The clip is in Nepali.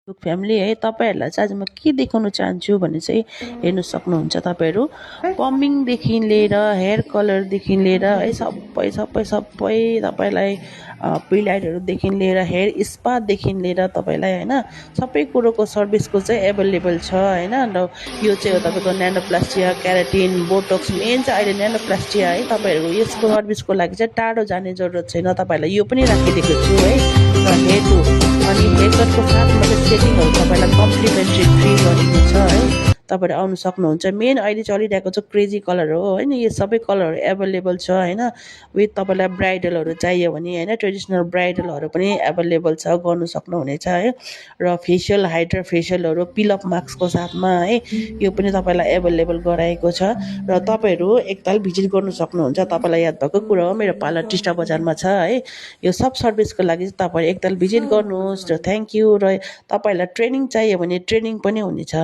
फ्यामिली है तपाईहरुलाई चाहिँ आज म के देखाउन चाहन्छु भने चाहिँ हेर्न सक्नुहुन्छ तपाईहरु कम्बिङदेखि लिएर हेयर कलरदेखि लिएर है सबै तपाईलाई पिलाइटहरुदेखि लिएर हेयर स्पादेखि लिएर तपाईलाई हैन सबै कुरोको सर्भिसको चाहिँ एभाइलेबल छ हैन र यो चाहिँ हो तपाईको न्यानोप्लास्टिया केराटिन बोटक्स मेन चाहिँ अहिले न्यानोप्लास्टिया है तपाईहरुको यसको सर्भिसको लागि चाहिँ टाढो जाने जरुरत छैन तपाईलाई यो पनि राखिदिएको छु है र हेयर अनि हेयर कटको साथमा चाहिँ सेटिङहरु तपाईलाई कम्प्लिमेन्ट्री फ्री गरिएको छ है तपाईहरु आउन सक्नुहुन्छ मेन अहिले चलिरहेको चाहिँ क्रेजी कलर हो हैन यो सबै कलरहरु एभाइलेबल छ हैन विथ तपाईलाई ब्राइडलहरु चाहियो भने हैन ट्रेडिसनल ब्राइडलहरु पनि एभाइलेबल छ गर्नु सक्नुहुनेछ है र फेसियल हाइड्रा फेसियलहरु पिलअप मास्कको साथमा है यो पनि तपाईलाई एभाइलेबल गराएको छ र तपाईहरु एकताल भिजिट गर्नु सक्नुहुन्छ तपाईलाई याद भएको कुरा हो मेरो पार्लर टिस्टा बजारमा छ है यो सब सर्भिसको लागि तपाईहरु एकताल भिजिट गर्नुहोस् र थ्यांक यू र तपाईहरुलाई ट्रेनिङ चाहियो भने ट्रेनिङ पनि हुनेछ